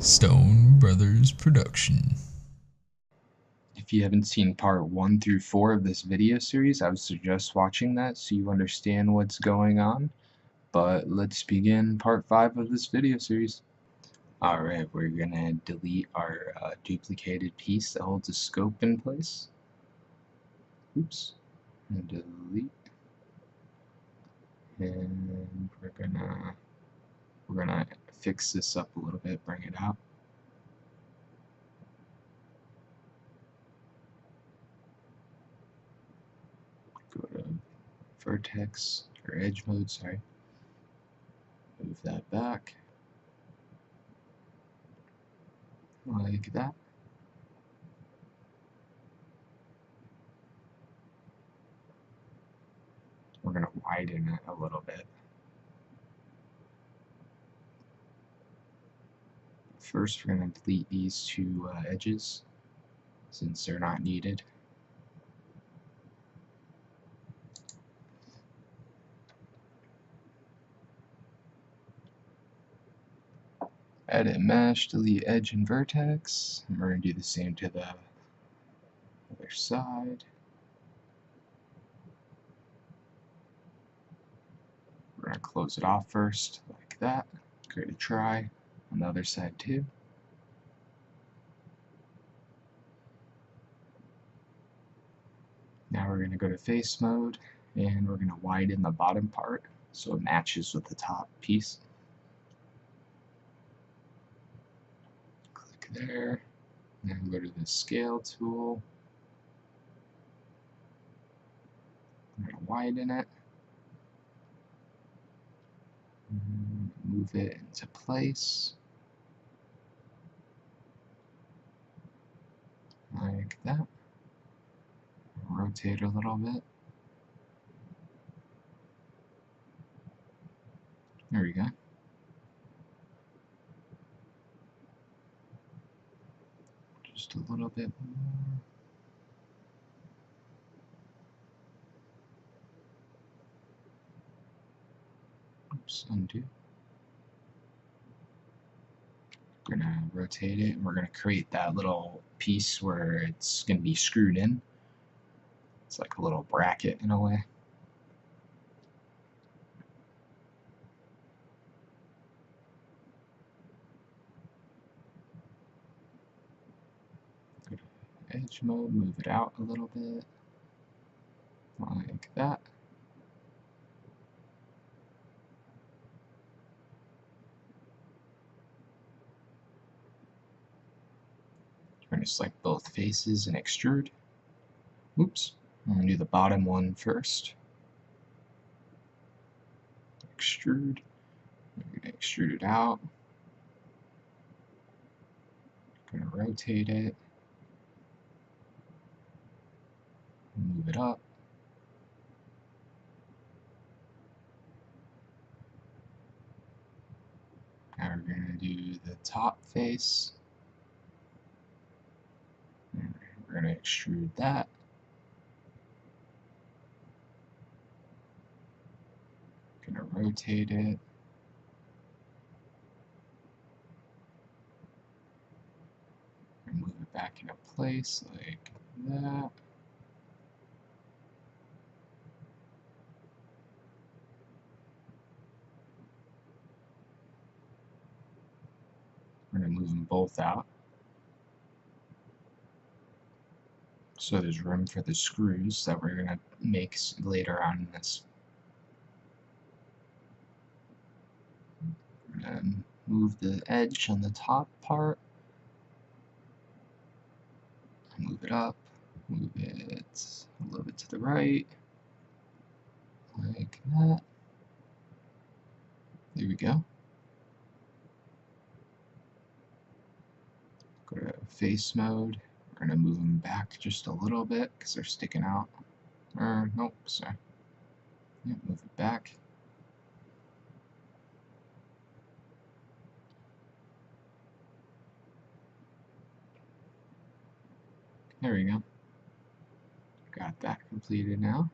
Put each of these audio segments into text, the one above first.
Stone Brothers Production. If you haven't seen part 1 through 4 of this video series, I would suggest watching that so you understand what's going on. But let's begin part 5 of this video series. Alright, we're gonna delete our duplicated piece that holds a scope in place. Oops. And delete. And we're gonna fix this up a little bit, bring it out. Go to vertex, or edge mode, sorry. Move that back. Like that. We're going to widen it a little bit. First, we're going to delete these two edges since they're not needed. Edit mesh, delete edge and vertex. And we're going to do the same to the other side. We're going to close it off first, like that. Create a try on the other side too. Now we're going to go to face mode, and we're going to widen the bottom part so it matches with the top piece. Click there. Now go to the scale tool. I'm going to widen it. Move it into place. Like that. Rotate a little bit. There we go. Just a little bit more. Oops, undo. We're going to rotate it, and we're going to create that little piece where it's going to be screwed in. It's like a little bracket in a way. Go to edge mode, move it out a little bit. Like that. We're going to select both faces and extrude. Oops. I'm going to do the bottom one first. Extrude. We're going to extrude it out. Going to rotate it. Move it up. Now we're going to do the top face. We're going to extrude that. Going to rotate it. And move it back into place like that. We're going to move them both out. So there's room for the screws that we're going to make later on in this. We're going to move the edge on the top part. Move it up. Move it a little bit to the right. Like that. There we go. Go to face mode. We're going to move them back just a little bit because they're sticking out. Nope, sorry. Yeah, move it back. There we go. Got that completed now.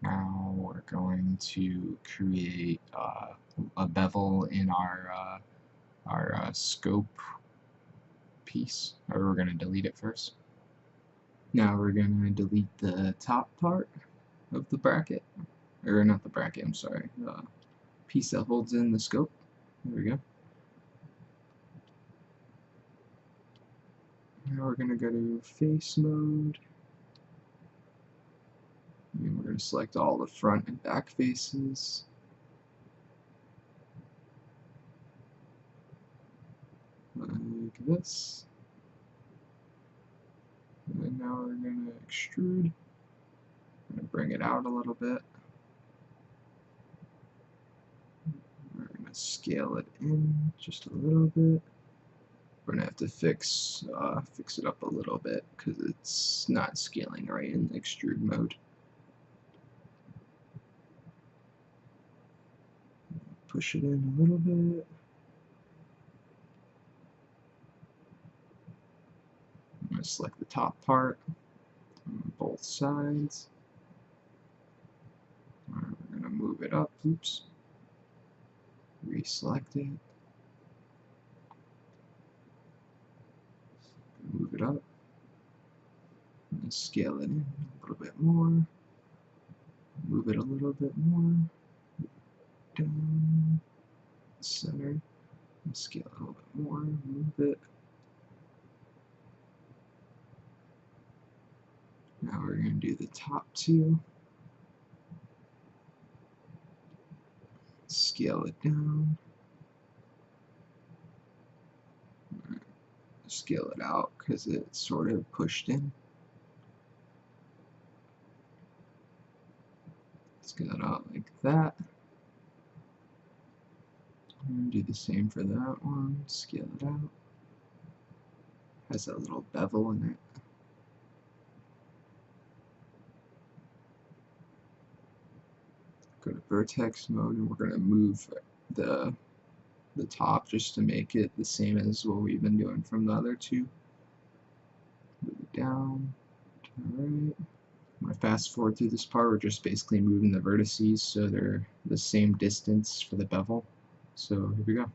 Now we're going to create a bevel in our scope piece, or we're going to delete it first. Now we're going to delete the top part of the bracket, or not the bracket, I'm sorry, the piece that holds in the scope. There we go. Now we're going to go to face mode, and we're going to select all the front and back faces. Like this. And now we're going to extrude. I'm going to bring it out a little bit. We're going to scale it in just a little bit. We're going to have to fix it up a little bit because it's not scaling right in the extrude mode. Push it in a little bit. I'm going to select the top part on both sides. We're going to move it up. Oops. Reselect it. Move it up. And scale it in a little bit more. Move it a little bit more. Down. Center. And scale it a little bit more. Move it. Now we're going to do the top two. Scale it down. Scale it out because it's sort of pushed in. Scale it out like that. And do the same for that one. Scale it out. Has that little bevel in it. Go to vertex mode, and we're going to move the top just to make it the same as what we've been doing from the other two. Move it down to the right. I'm going to fast forward through this part. We're just basically moving the vertices so they're the same distance for the bevel. So here we go.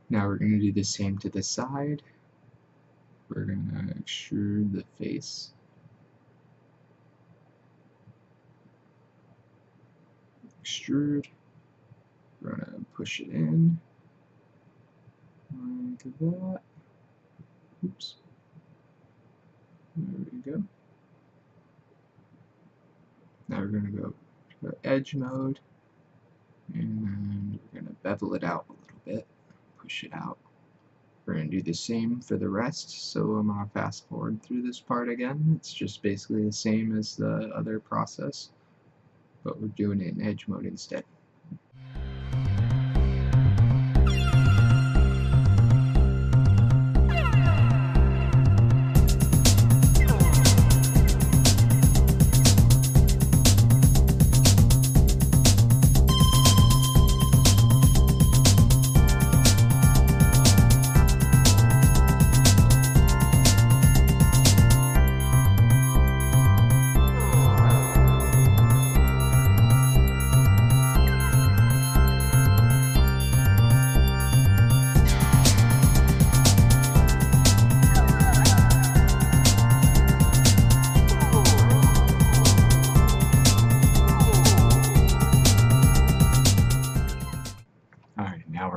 Now we're going to do the same to the side. We're going to extrude the face. Extrude. We're going to push it in. Like that. Oops. There we go. Now we're going to go to edge mode. And we're going to bevel it out a little bit. Push it out. We're going to do the same for the rest, so I'm going to fast forward through this part again. It's just basically the same as the other process, but we're doing it in edge mode instead.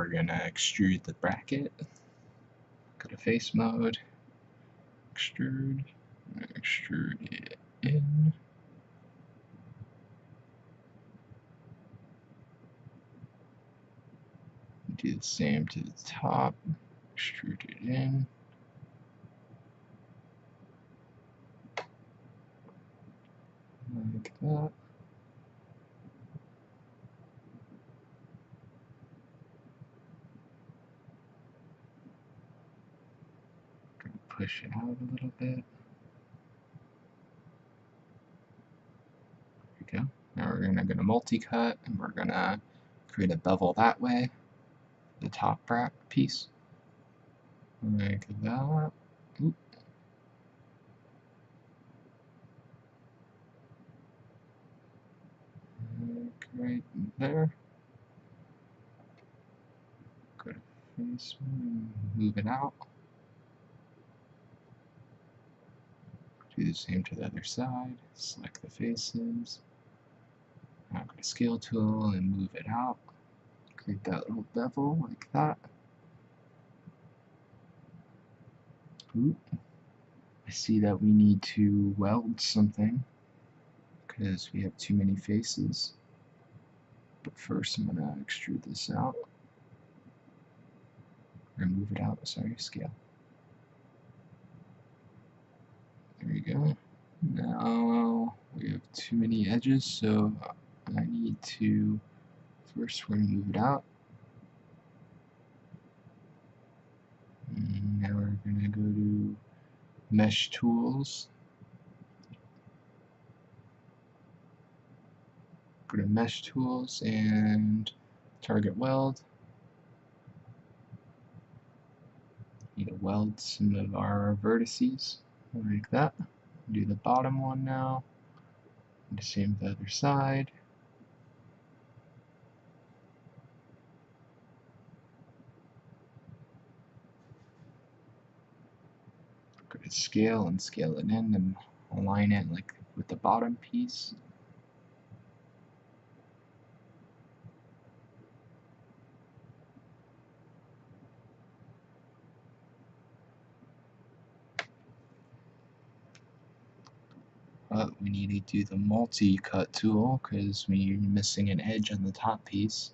we're gonna extrude the bracket. Go to face mode, extrude it in. Do the same to the top, extrude it in. Like that. Push it out a little bit. There we go. Now we're gonna go to multi-cut and we're gonna create a bevel that way. The top piece. Like that. Oop. Like right there. Go to face, move it out. Do the same to the other side. Select the faces. Now go to scale tool and move it out. Create that little bevel like that. Oop. I see that we need to weld something because we have too many faces. But first I'm gonna extrude this out. Or move it out, sorry, scale. There we go. Now we have too many edges, so I need to, first we're going to move it out. And now we're going to go to Mesh Tools. Go to Mesh Tools and target weld. Need to weld some of our vertices like that. Do the bottom one now. Do the same with the other side. Go to scale and scale it in and align it like with the bottom piece. But we need to do the multi-cut tool because we're missing an edge on the top piece.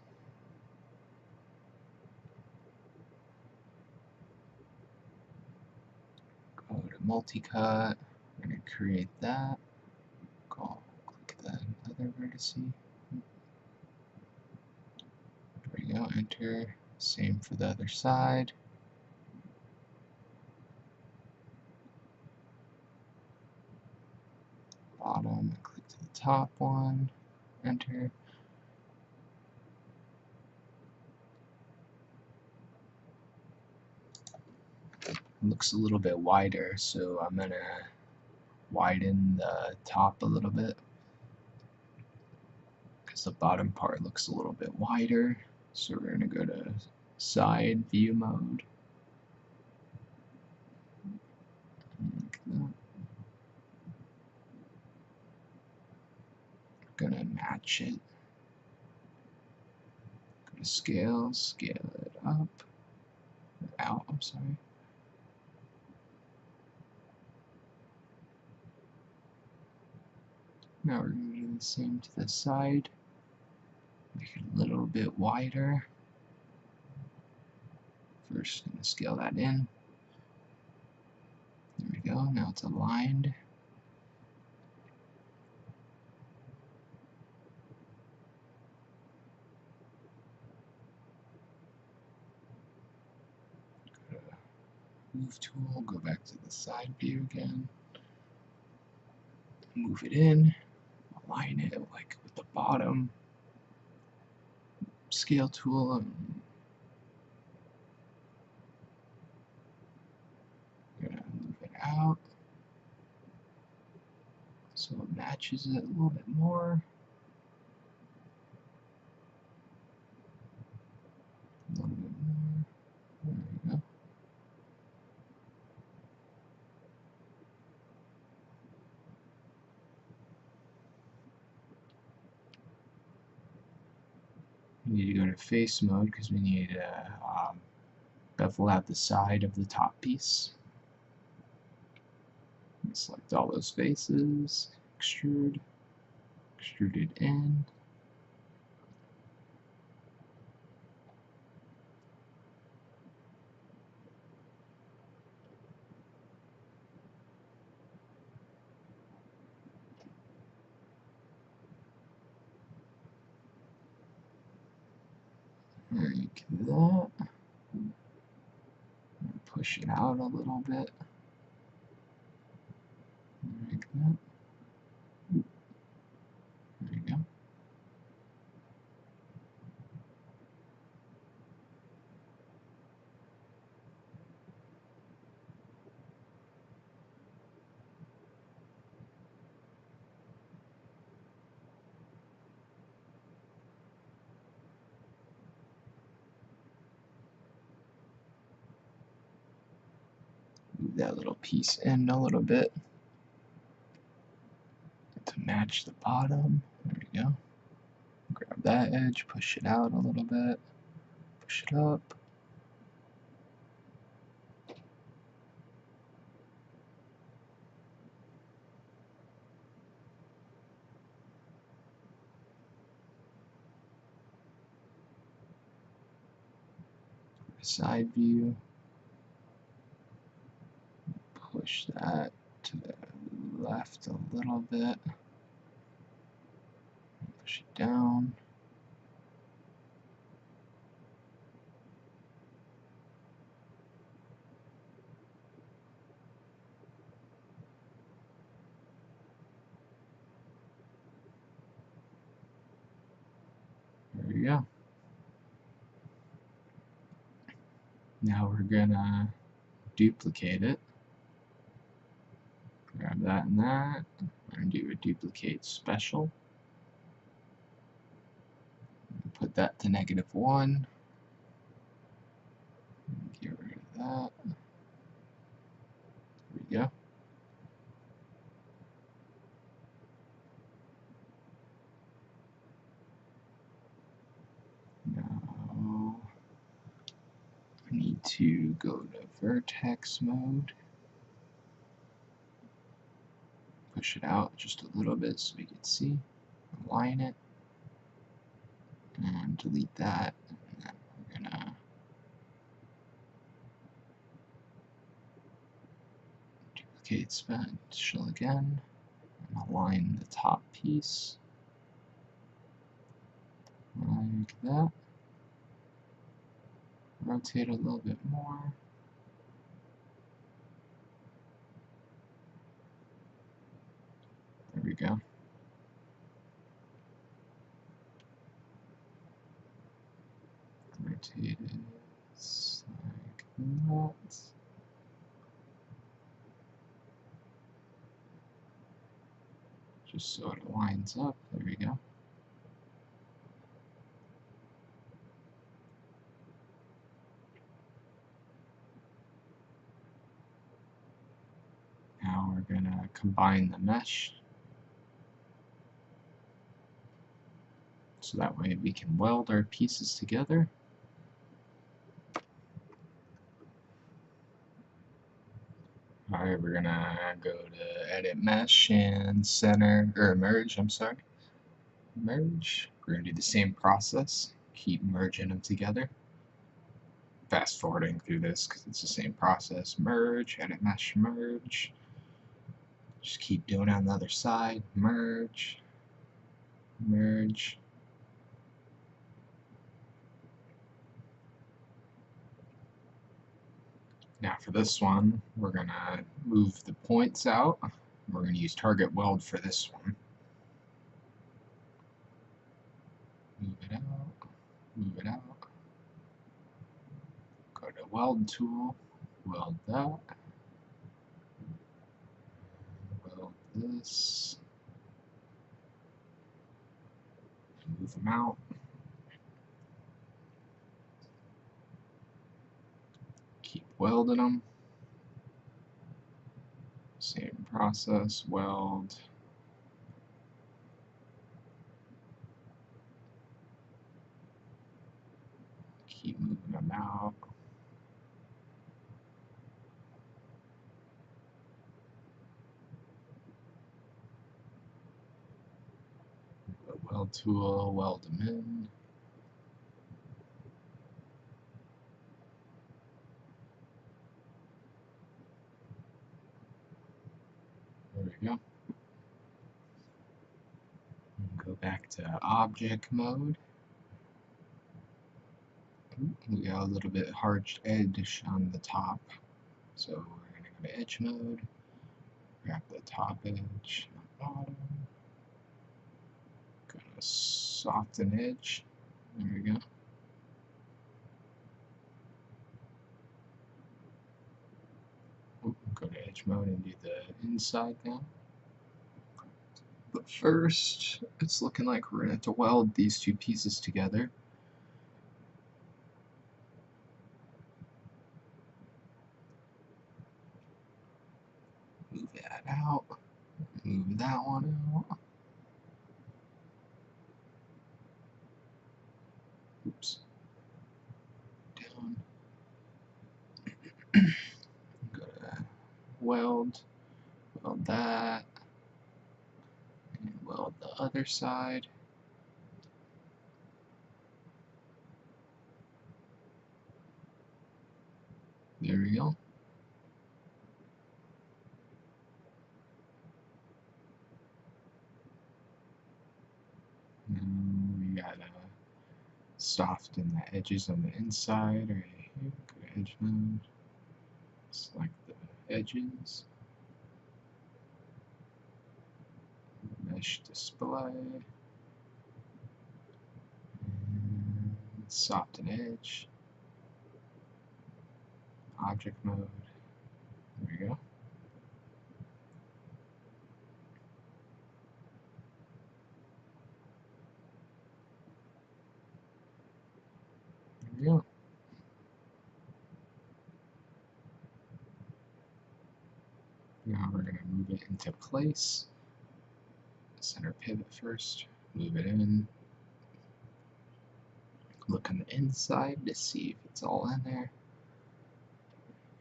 Go to multi-cut, we're going to create that. Go click that other vertex. There we go, enter. Same for the other side. Bottom, click to the top one, enter. Looks a little bit wider, so I'm gonna widen the top a little bit because the bottom part looks a little bit wider. So we're gonna go to side view mode. Like that. Gonna match it. Go to scale, scale it up, out, I'm sorry. Now we're going to do the same to the side. Make it a little bit wider. First, going to scale that in. There we go, now it's aligned. Go to move tool, go back to the side view again. Move it in, align it like with the bottom. Scale tool and gonna move it out so it matches it a little bit more. A little bit more. There we go. We need to go to face mode because we need to bevel out the side of the top piece. Select all those faces, extrude, extruded end. Like that. Push it out a little bit. Like that. There you go. Move that little piece in a little bit to match the bottom. There we go. Grab that edge, push it out a little bit, push it up. Side view. Push that to the left a little bit. Push it down. There we go. Now we're gonna duplicate it. Grab that and that. We're gonna do a duplicate special. Put that to -1. Get rid of that. There we go. Now I need to go to vertex mode. Push it out just a little bit so we can see. Align it. And delete that. And then we're gonna duplicate special again. And align the top piece. Like that. Rotate a little bit more. There we go. Rotate it like that. Just so it lines up. There we go. Now we're gonna combine the mesh so that way we can weld our pieces together. Alright, we're gonna go to edit mesh and center, or merge, I'm sorry. Merge. We're gonna do the same process. Keep merging them together. Fast forwarding through this because it's the same process. Merge, edit mesh, merge. Just keep doing it on the other side. Merge, merge. Now for this one, we're gonna move the points out. We're gonna use target weld for this one. Move it out, move it out. Go to weld tool, weld that. Weld this. Move them out. Keep welding them. Same process, weld. out. The weld tool, weld them in. There we go. Go back to object mode. We got a little bit hard edge on the top, so we're going to go to edge mode, grab the top edge on the bottom, go to soften edge, there we go. Go to edge mode and do the inside now. But first, it's looking like we're going to have to weld these two pieces together. Move that out. Move that one out. Oops. Down. Go to weld. Weld that. And weld the other side. There we go. Now we gotta soften the edges on the inside right here. Go to edge mode. Select the edges. Mesh display. And soften edge. Object mode. There we go. There we go. Now we're going to move it into place. Center pivot first. Move it in. Look on the inside to see if it's all in there.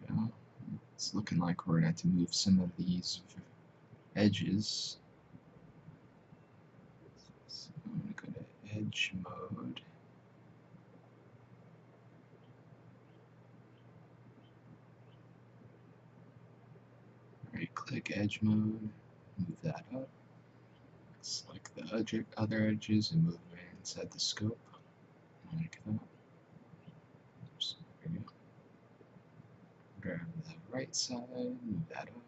Yeah. It's looking like we're going to have to move some of these edges. So I'm going to go to edge mode. Right click edge mode, move that up. Select the other edges and move it inside the scope. Like that. Oops, there we go. Grab the right side, move that up.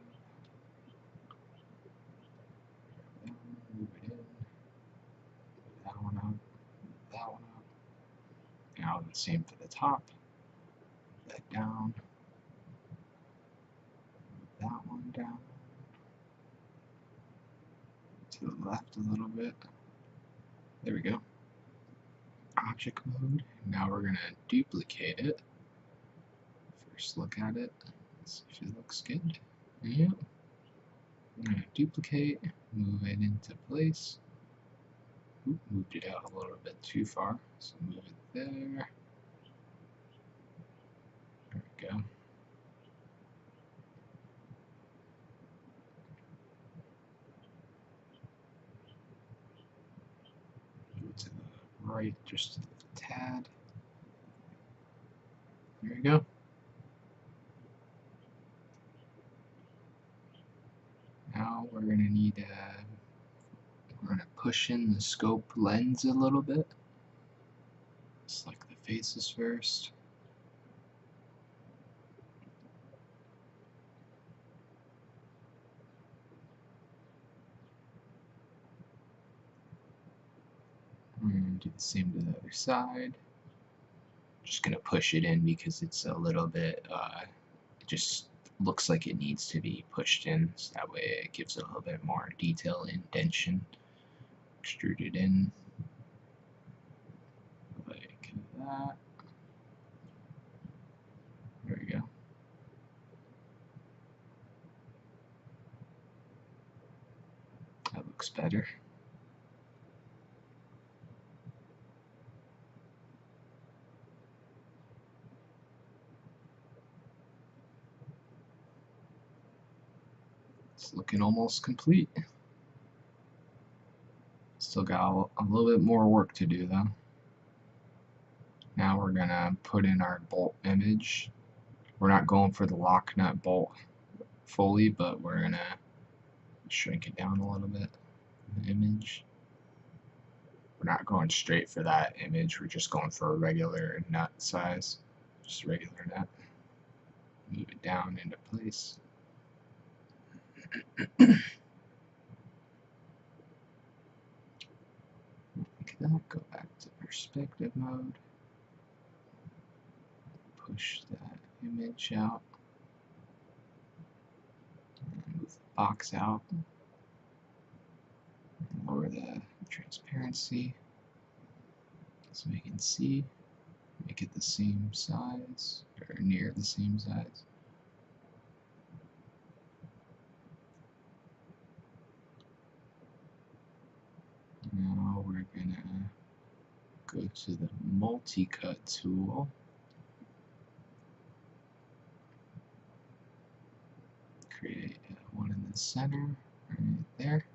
Grab that one, move it in. Move that one up, move that one up. Now the same for the top. Move that down. Move that one down. To the left a little bit. There we go. Object mode. Now we're going to duplicate it. First look at it. See if it looks good. Yeah. I'm going to duplicate, move it into place. Oop, moved it out a little bit too far, so move it there. There we go. Go to the right just a tad. There we go. Now we're going to need we're going to push in the scope lens a little bit. Select the faces first. We're going to do the same to the other side. Just going to push it in because it's a little bit, just looks like it needs to be pushed in, so that way it gives it a little bit more detail, indentation. Extrude it in like that. There we go. That looks better. It's looking almost complete. Still got a little bit more work to do though. Now we're gonna put in our bolt image. We're not going for the lock nut bolt fully, but we're gonna shrink it down a little bit. The image. We're not going straight for that image, we're just going for a regular nut size. Just a regular nut. Move it down into place. Like that. Go back to perspective mode. Push that image out. Move the box out. Lower the transparency so we can see. Make it the same size, or near the same size. Now we're gonna go to the multi-cut tool. Create one in the center, right there.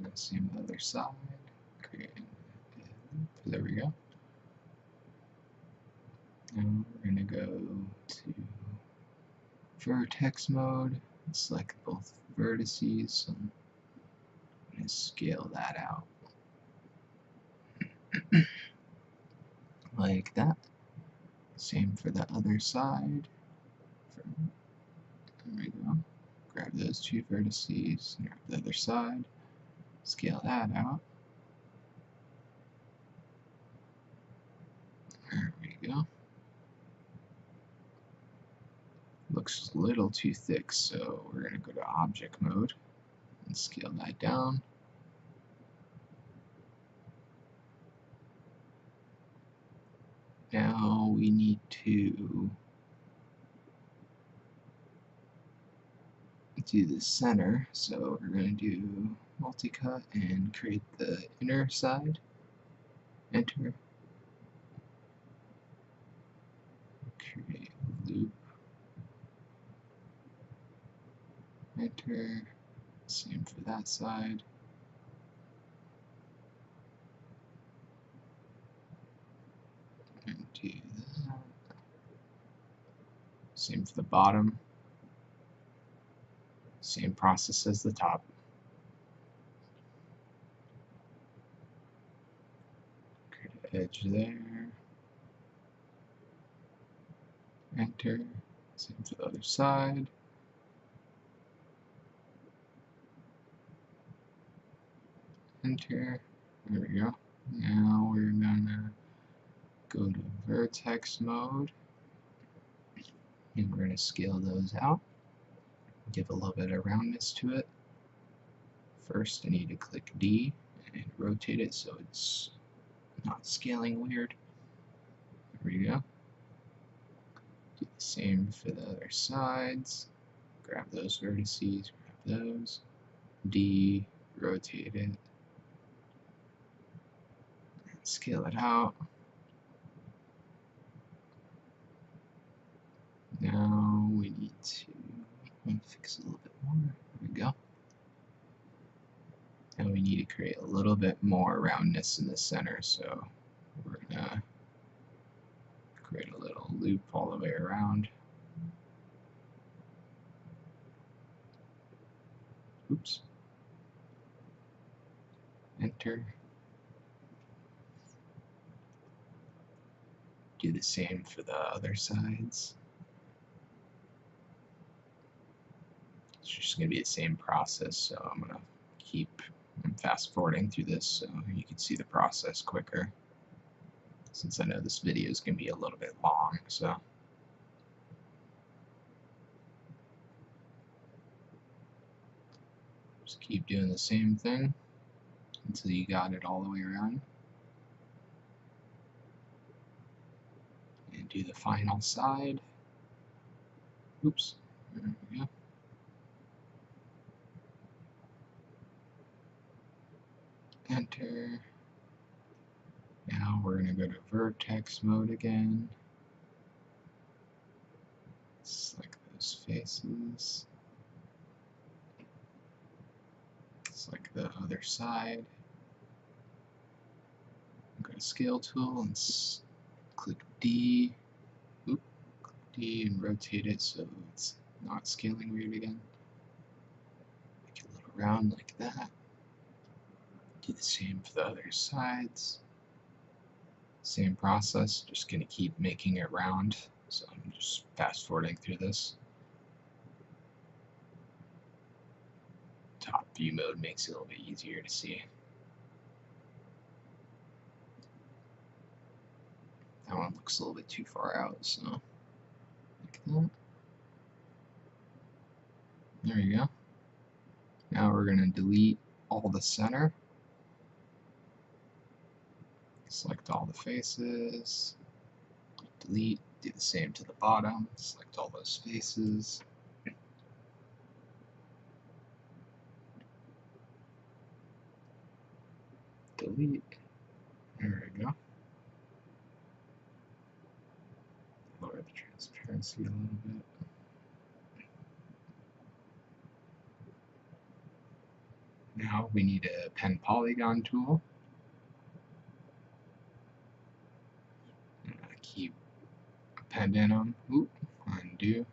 And same the other side. Create a loop. There we go. Now we're gonna go to vertex mode. Select both vertices. I'm gonna scale that out. Like that. Same for the other side. There we go. Grab those two vertices, grab the other side, scale that out. There we go. Looks a little too thick, so we're going to go to object mode and scale that down. Now we need to do the center, so we're going to do multi-cut and create the inner side. Enter. Create loop. Enter. Same for that side. And do that. Same for the bottom. Same process as the top. Create an edge there. Enter. Same for the other side. Enter. There we go. Now we're gonna go to vertex mode. And we're gonna scale those out. Give a little bit of roundness to it. First, I need to click D and rotate it so it's not scaling weird. There we go. Do the same for the other sides. Grab those vertices, grab those. D, rotate it. And scale it out. Now we need to fix it a little bit more. There we go. And we need to create a little bit more roundness in the center, so we're gonna create a little loop all the way around. Oops. Enter. Do the same for the other sides. It's just going to be the same process, so I'm going to keep fast forwarding through this so you can see the process quicker, since I know this video is going to be a little bit long. So just keep doing the same thing until you got it all the way around. And do the final side. Oops. There we go. Enter. Now we're going to go to vertex mode again. Select those faces. the other side. Go to scale tool and click D. Oop, click D and rotate it so it's not scaling weird again. Make it a little round like that. Do the same for the other sides. Same process, just gonna keep making it round. So I'm just fast forwarding through this. Top view mode makes it a little bit easier to see. That one looks a little bit too far out, so like that. There you go. Now we're gonna delete all the center. Select all the faces. Delete. Do the same to the bottom. Select all those faces. Delete. There we go. Lower the transparency a little bit. Now we need a pen polygon tool. Keep appending them. Oop, undo. To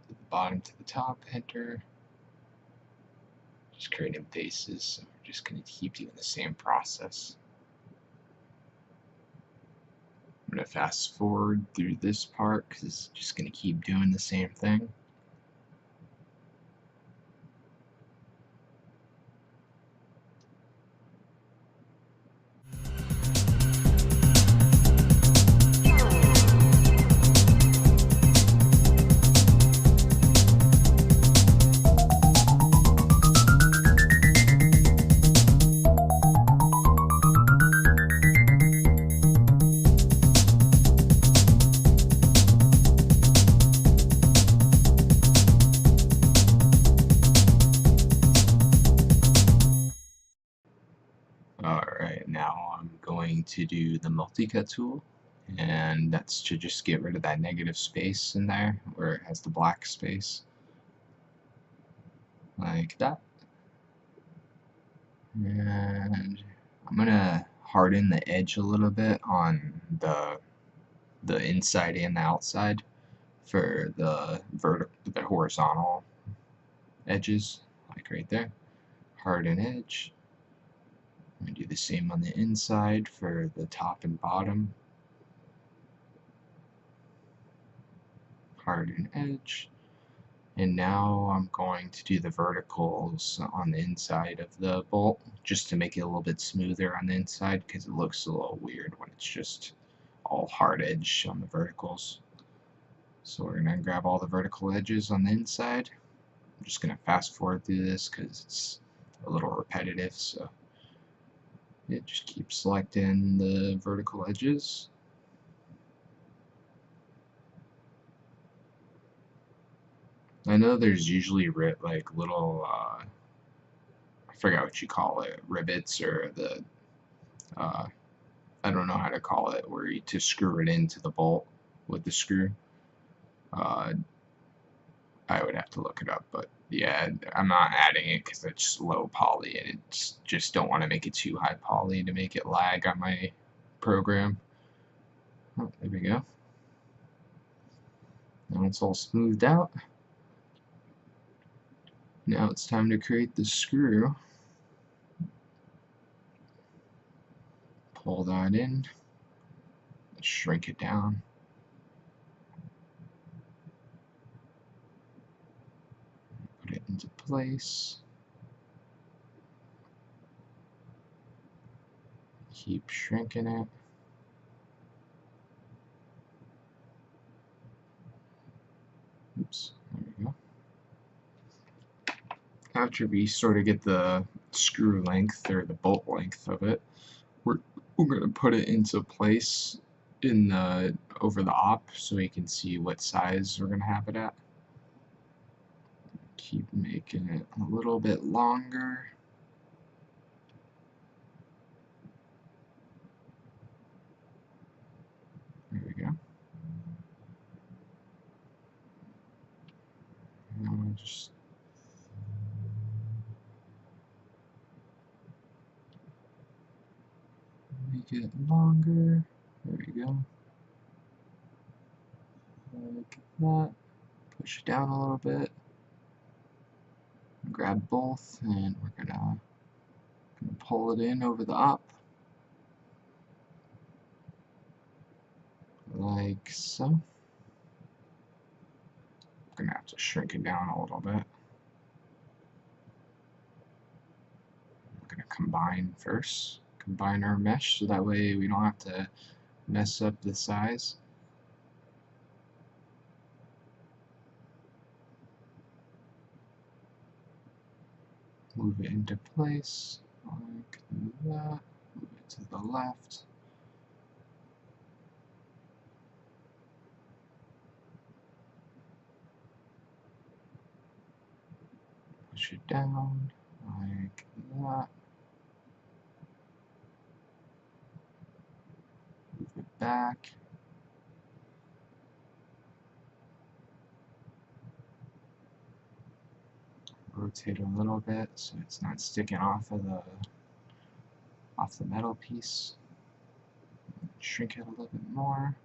the bottom to the top, enter. Just creating faces, so we're just going to keep doing the same process. I'm going to fast forward through this part because it's just going to keep doing the same thing. Alright, now I'm going to do the multi-cut tool, and that's to just get rid of that negative space in there where it has the black space, like that. And I'm gonna harden the edge a little bit on the inside and the outside for the horizontal edges, like right there. Harden edge. I'm gonna do the same on the inside for the top and bottom. Harden edge. And now I'm going to do the verticals on the inside of the bolt just to make it a little bit smoother on the inside because it looks a little weird when it's just all hard edge on the verticals. So we're going to grab all the vertical edges on the inside. I'm just going to fast forward through this because it's a little repetitive, so just keep selecting the vertical edges. I know there's usually like little, I forgot what you call it, rivets or the, I don't know how to call it, where you to screw it into the bolt with the screw. I would have to look it up, but yeah, I'm not adding it because it's low poly, and it's just don't want to make it too high poly to make it lag on my program. Oh, there we go. Now it's all smoothed out. Now it's time to create the screw. Pull that in, shrink it down. Put it into place. Keep shrinking it. Oops, there we go. After we sort of get the screw length or the bolt length of it, we're going to put it into place in the over the op so we can see what size we're going to have it at. Keep making it a little bit longer. There we go. Now just make it longer. There we go. Like that. Push it down a little bit. Grab both, and we're gonna pull it in over the up. Like so. I'm gonna have to shrink it down a little bit. I'm gonna combine first. Combine our mesh so that way we don't have to mess up the size. Move it into place like that. Move it to the left. Push it down like that. Move it back. Rotate a little bit so it's not sticking off the metal piece. Shrink it a little bit more.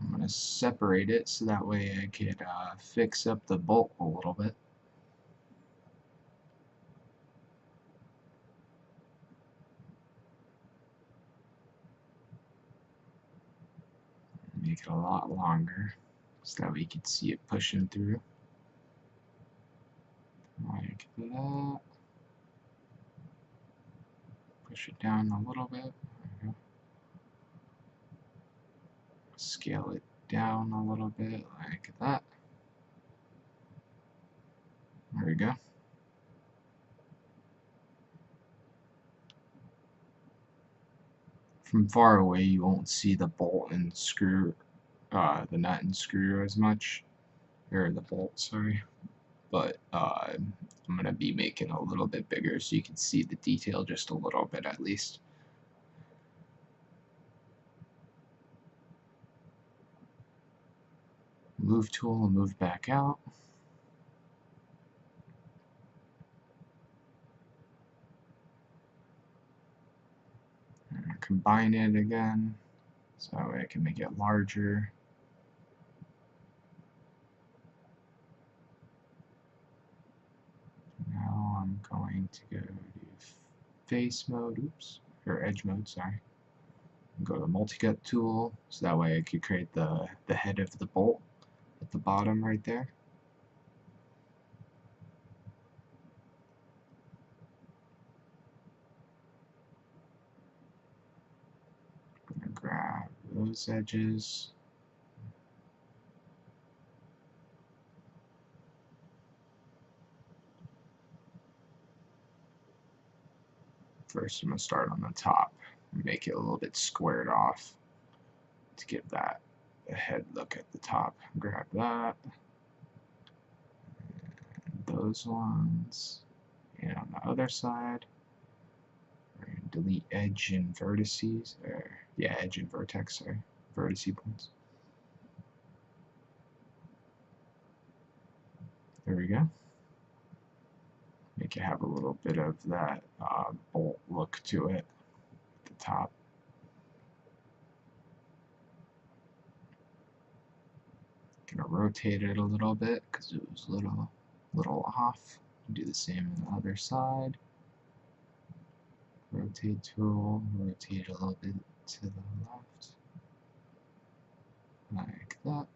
I'm going to separate it so that way I could fix up the bolt a little bit. Make it a lot longer so that we can see it pushing through. Like that. Push it down a little bit. Scale it down a little bit like that. There we go. From far away you won't see the bolt and screw, the nut and screw as much, or the bolt, sorry. But I'm going to be making it a little bit bigger so you can see the detail just a little bit at least. Move tool and move back out. And combine it again so I can make it larger. Now I'm going to go to face mode, or edge mode, sorry. Go to the multi-cut tool so that way I could create the head of the bolt at the bottom right there. I'm going to grab those edges. First I'm going to start on the top and make it a little bit squared off to give that a head look at the top. Grab that. And those ones. And on the other side, we're going to delete edge and vertices, or yeah, edge and vertex, sorry, vertice points. There we go. Make it have a little bit of that bolt look to it at the top. Gonna rotate it a little bit because it was a little off. Do the same on the other side. Rotate tool, rotate a little bit to the left, like that.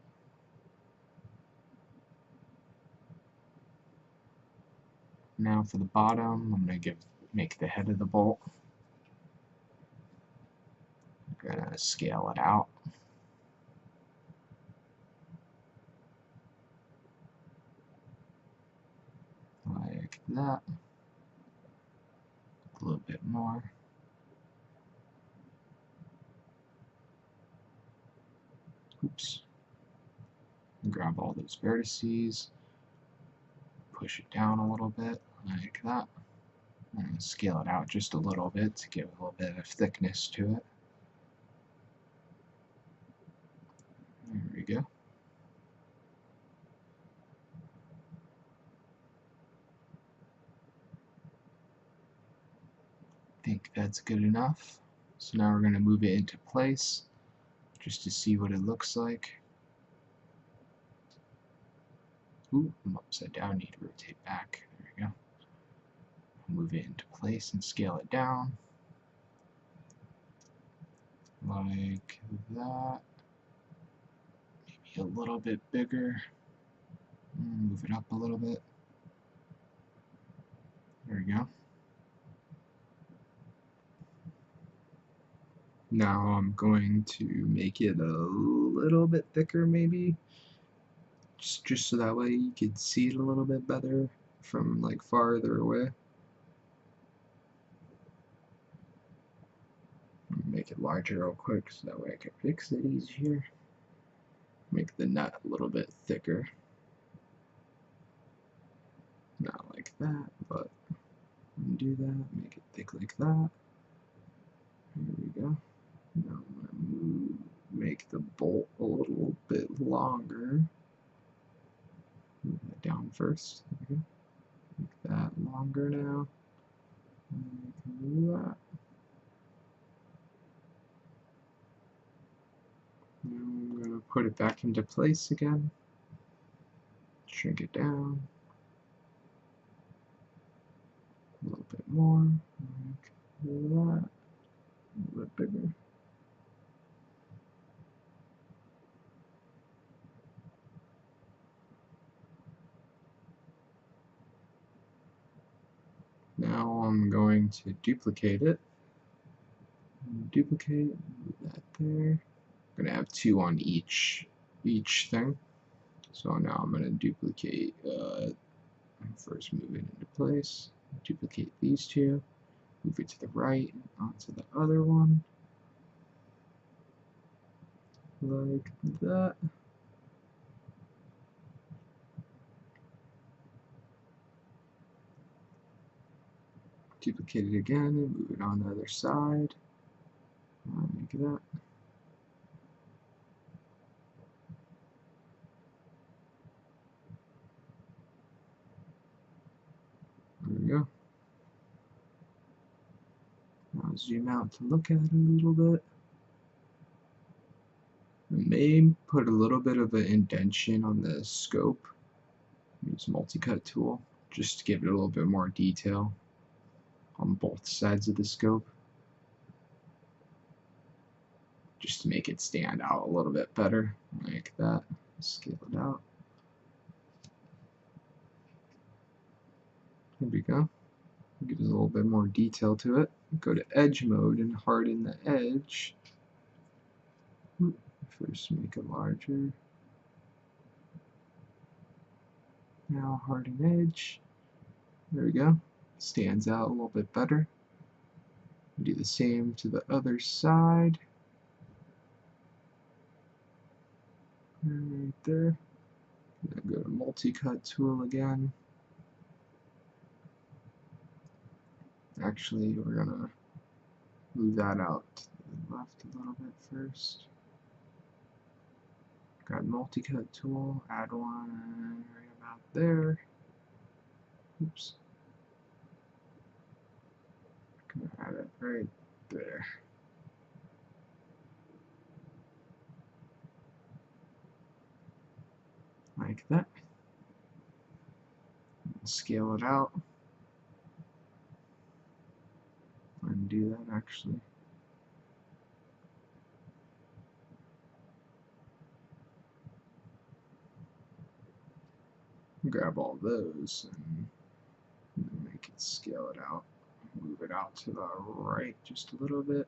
Now for the bottom, I'm gonna make the head of the bolt. I'm gonna scale it out. Like that. A little bit more. Oops. Grab all those vertices. Push it down a little bit, like that. And scale it out just a little bit to give a little bit of thickness to it. There we go. think that's good enough. So now we're going to move it into place just to see what it looks like. Ooh, I'm upside down, need to rotate back. There we go. Move it into place and scale it down. Like that. Maybe a little bit bigger. Move it up a little bit. There we go. Now I'm going to make it a little bit thicker maybe. Just so that way you can see it a little bit better from like farther away. Make it larger real quick so that way I can fix it easier. Make the nut a little bit thicker. Not like that, but undo that, make it thick like that. Here we go. Now I'm going to make the bolt a little bit longer. Move that down first. There we go. Make that longer now. Make that. Now I'm going to put it back into place again. Shrink it down. A little bit more. Like that. A little bit bigger. Now I'm going to duplicate it. Duplicate, move that there. I'm going to have two on each thing. So now I'm going to duplicate, first move it into place, duplicate these two, move it to the right, onto the other one, like that. Duplicate it again and move it on the other side, like that. There we go. Now zoom out to look at it a little bit. I may put a little bit of an indentation on the scope. Use multi-cut tool just to give it a little bit more detail on both sides of the scope, just to make it stand out a little bit better, like that. Scale it out. Here we go. Gives a little bit more detail to it. Go to edge mode and harden the edge. First make it larger. Now harden edge. There we go. Stands out a little bit better. Do the same to the other side. Right there. Then go to multi-cut tool again. Actually, we're gonna move that out to the left a little bit first. Got multi-cut tool, add one right about there. Oops. Gonna add it right there. Like that. Scale it out. Undo that actually. Grab all those and make it scale it out. Move it out to the right just a little bit.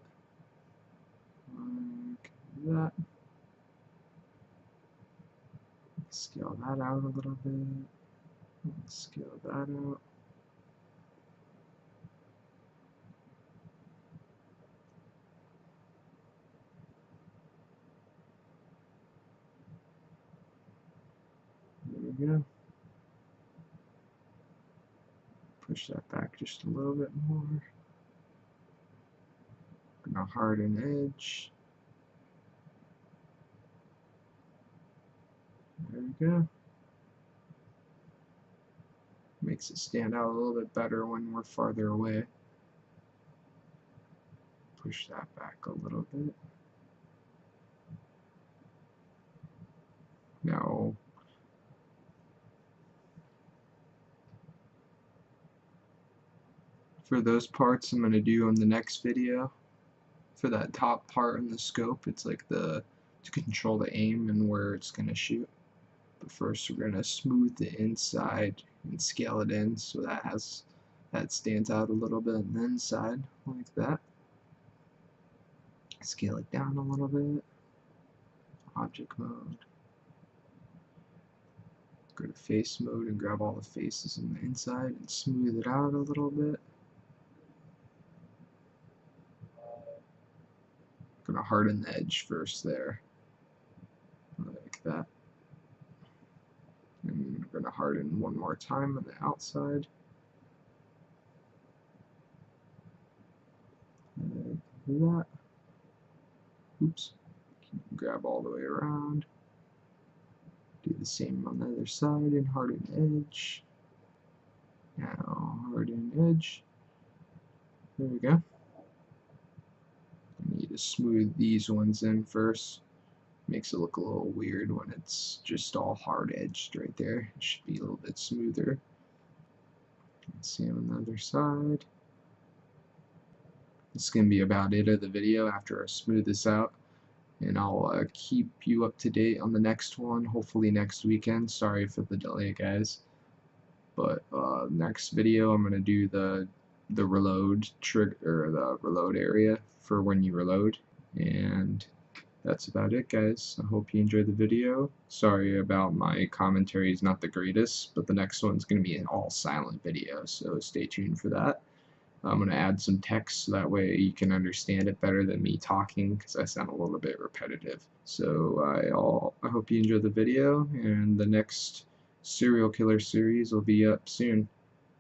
Like that. Scale that out a little bit. Scale that out. There we go. Push that back just a little bit more. Gonna harden edge. There we go. Makes it stand out a little bit better when we're farther away. push that back a little bit. Now, for those parts I'm going to do on the next video. For that top part in the scope, it's like to control the aim and where it's going to shoot. But first we're going to smooth the inside and scale it in so that stands out a little bit on the inside, like that. Scale it down a little bit. Object mode. Go to face mode and grab all the faces on the inside and smooth it out a little bit. Gonna harden the edge first there, like that. And we're gonna harden one more time on the outside. Like that. Oops. Grab all the way around. Do the same on the other side and harden edge. Now harden edge. There we go. I need to smooth these ones in first. Makes it look a little weird when it's just all hard edged right there. It should be a little bit smoother. Same on the other side. This is going to be about it of the video after I smooth this out. And I'll keep you up to date on the next one, hopefully next weekend. Sorry for the delay, guys. But next video I'm going to do the reload trigger, or the reload area for when you reload. And that's about it, guys. I hope you enjoyed the video. Sorry about my commentary is not the greatest, but the next one's going to be an all silent video, so stay tuned for that. I'm going to add some text so that way you can understand it better than me talking, because I sound a little bit repetitive. So I hope you enjoyed the video, and the next serial killer series will be up soon.